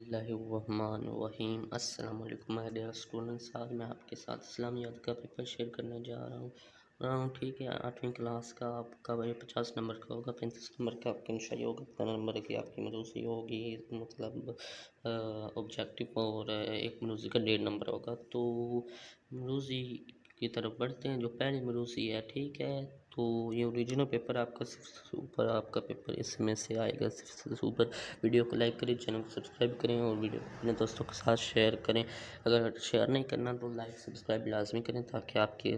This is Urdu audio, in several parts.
اللہ الرحمن الرحیم۔ السلام علیکم مائی ڈیئر اسٹوڈنٹس، آج میں آپ کے ساتھ اسلامیات کا پیپر شیئر کرنے جا رہا ہوں۔ ٹھیک ہے، 8ویں کلاس کا آپ کا 50 نمبر کا ہوگا، 35 نمبر کا آپ کا انشائی ہوگا، 15 نمبر کی آپ کی مروسی ہوگی، مطلب آبجیکٹیو، اور ایک مروسی کا 1.5 نمبر ہوگا۔ تو مروسی کی طرف بڑھتے ہیں۔ جو پہلی مروسی ہے، ٹھیک ہے، تو یہ اوریجنل پیپر آپ کا صرف اوپر آپ کا پیپر اس میں سے آئے گا، صرف اوپر۔ ویڈیو کو لائک کریں، چینل کو سبسکرائب کریں، اور ویڈیو اپنے دوستوں کے ساتھ شیئر کریں۔ اگر شیئر نہیں کرنا تو لائک سبسکرائب لازمی کریں تاکہ آپ کے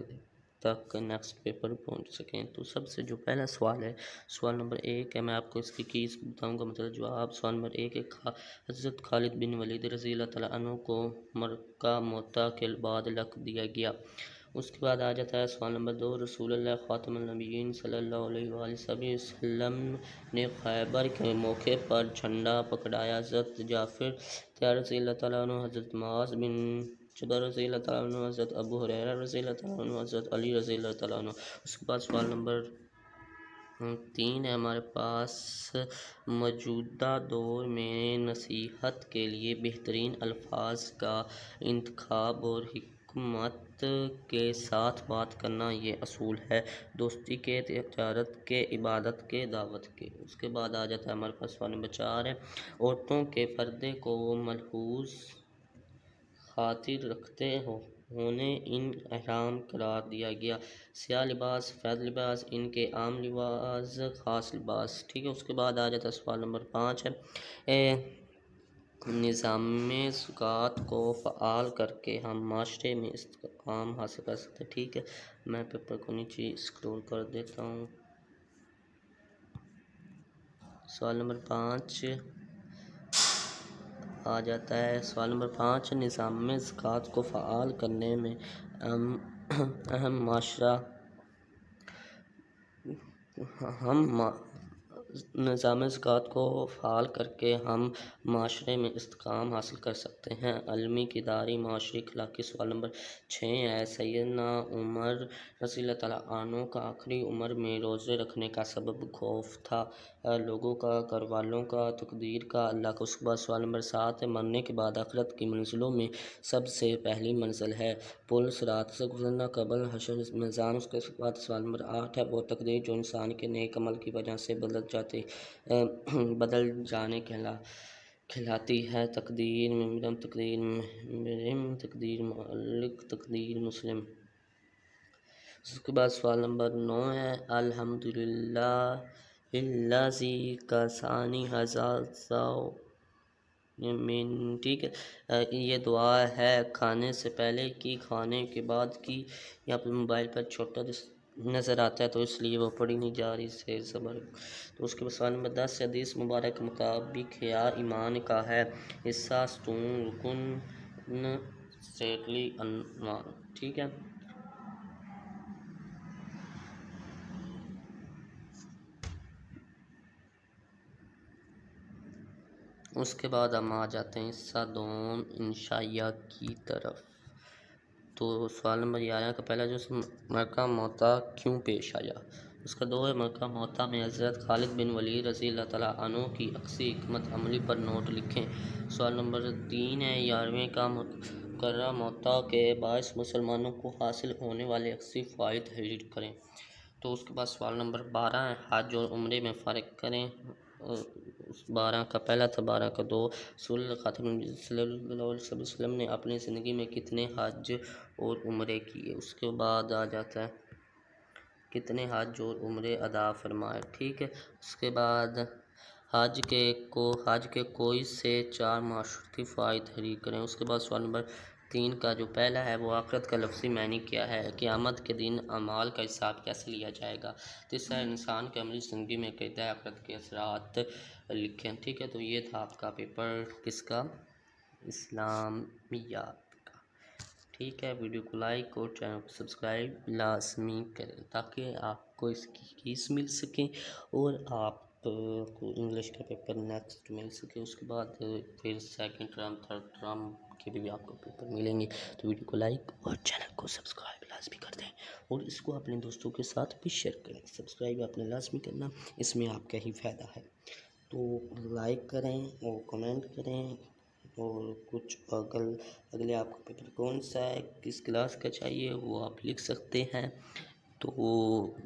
تک نیکسٹ پیپر پہنچ سکیں۔ تو سب سے جو پہلا سوال ہے، سوال نمبر 1 ہے، میں آپ کو اس کی کیز بتاؤں گا، مطلب جواب۔ سوال نمبر 1 ہے، حضرت خالد بن ولید رضی اللہ تعالیٰ عنہ کو مکہ معطا کے بعد لقب دیا گیا۔ اس کے بعد آ جاتا ہے سوال نمبر 2، رسول اللہ خاتم النبیین صلی اللہ علیہ وآلہ وسلم نے خیبر کے موقع پر جھنڈا پکڑایا۔ حضرت جعفر طیار رضی اللہ تعالیٰ عنہ، حضرت معاذ بن جبل رضی اللہ تعالیٰ عنہ، حضرت ابو ہریرہ رضی اللہ تعالیٰ عنہ، حضرت علی رضی اللہ تعالیٰ عنہ۔ اس کے بعد سوال نمبر 3 ہے ہمارے پاس، موجودہ دور میں نصیحت کے لیے بہترین الفاظ کا انتخاب اور حکمت کے ساتھ بات کرنا یہ اصول ہے، دوستی کے، تجارت کے، عبادت کے، دعوت کے۔ اس کے بعد آ جاتا ہے ہمارے پاس سوال نمبر 4 ہے، عورتوں کے پردے کو ملحوظ خاطر رکھتے ہونے ان احرام قرار دیا گیا۔ سیاہ لباس، سفید لباس، ان کے عام لباس، خاص لباس۔ ٹھیک ہے، اس کے بعد آ جاتا ہے سوال نمبر 5 ہے، نظام زکوٰۃ کو فعال کر کے ہم معاشرے میں استحکام حاصل کر سکتے ہیں۔ ٹھیک ہے، میں پیپر کو نیچے اسکرول کر دیتا ہوں۔ سوال نمبر 5 آ جاتا ہے، سوال نمبر 5، نظام زکوٰۃ کو فعال کرنے میں اہم معاشرہ نظام زکوٰۃ کو فعال کر کے ہم معاشرے میں استحکام حاصل کر سکتے ہیں، عالمی کرداری، معاشی اخلاقی۔ سوال نمبر 6 ہے، سیدنا عمر رضی اللہ تعالیٰ عنہ کا آخری عمر میں روزے رکھنے کا سبب خوف تھا، لوگوں کا، گھر والوں کا، تقدیر کا، اللہ کا۔ اس کے بعد سوال نمبر 7 ہے، مرنے کے بعد آخرت کی منزلوں میں سب سے پہلی منزل ہے پل صراط سے گزرنا، قبر، حشر، میزان۔ اس کے بعد سوال نمبر 8 ہے، وہ تقدیر جو انسان کے نیک عمل کی وجہ سے بدل جانے کہلاتی ہے، تقدیر مبرم، تقدیر مبرم، تقدیر معلق، تقدیر مسلم۔ اس کے بعد سوال نمبر 9 ہے، الحمدللہ الذی کسانی ھذا من۔ ٹھیک ہے، یہ دعا ہے کھانے سے پہلے کی، کھانے کے بعد کی۔ یہاں پہ موبائل پر چھوٹا نظر آتا ہے تو اس لیے وہ پڑھی نہیں جا رہی سے زبر۔ تو اس کے بعد سوال نمبر 10، حدیث مبارک کے مطابق حیا ایمان کا ہے حصہ، ستون، رکن، سیکلی عنوان۔ ٹھیک ہے، اس کے بعد ہم آ جاتے ہیں حصہ دوم، انشائیہ کی طرف۔ تو سوال نمبر 11 کا پہلا جو مکہ معطا کیوں پیش آیا؟ اس کا 2 ہے، مکہ معطا میں حضرت خالد بن ولید رضی اللہ تعالیٰ عنہ کی عکسی حکمت عملی پر نوٹ لکھیں۔ سوال نمبر 3 ہے، 11ویں کا مکہ معطا کے باعث مسلمانوں کو حاصل ہونے والے عکسی فوائد تحریر کریں۔ تو اس کے بعد سوال نمبر 12 ہے، حج اور عمرے میں فرق کریں۔ 12 کا پہلا تھا، 12 کا 2، رسول اللہ خاتم النبیین صلی اللہ علیہ وسلم نے اپنی زندگی میں کتنے حج اور عمرے کیے؟ اس کے بعد آ جاتا ہے کتنے حج اور عمرے ادا فرمائے۔ ٹھیک ہے، اس کے بعد حج کے کوئی سے 4 معاشرتی فوائد تحریر کریں۔ اس کے بعد سوال نمبر 3 کا جو پہلا ہے، وہ آخرت کا لفظی معنی کیا ہے؟ قیامت کے دن اعمال کا حساب کیسے لیا جائے گا؟ تیسرا، انسان کی عملی زندگی میں قیدہ آخرت کے اثرات لکھیں۔ ٹھیک ہے، تو یہ تھا آپ کا پیپر، کس کا؟ اسلامیات کا۔ ٹھیک ہے، ویڈیو کو لائک اور چینل کو سبسکرائب لازمی کریں تاکہ آپ کو اس کی کیس مل سکیں اور آپ کو انگلش کا پیپر نیکسٹ مل سکے۔ اس کے بعد پھر سیکنڈ ٹرم، تھرڈ ٹرم کے بھی آپ کو پیپر ملیں گے۔ تو ویڈیو کو لائک اور چینل کو سبسکرائب لازمی کر دیں اور اس کو اپنے دوستوں کے ساتھ بھی شیئر کریں۔ سبسکرائب آپ نے لازمی کرنا، اس میں آپ کا ہی فائدہ ہے۔ تو لائک کریں اور کمنٹ کریں اور کچھ اگلے آپ کا پیپر کون سا ہے، کس کلاس کا چاہیے، وہ آپ لکھ سکتے ہیں۔ تو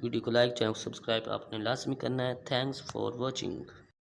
ویڈیو کو لائک، چینل کو سبسکرائب آپ نے لازمی کرنا ہے۔ Thanks for watching.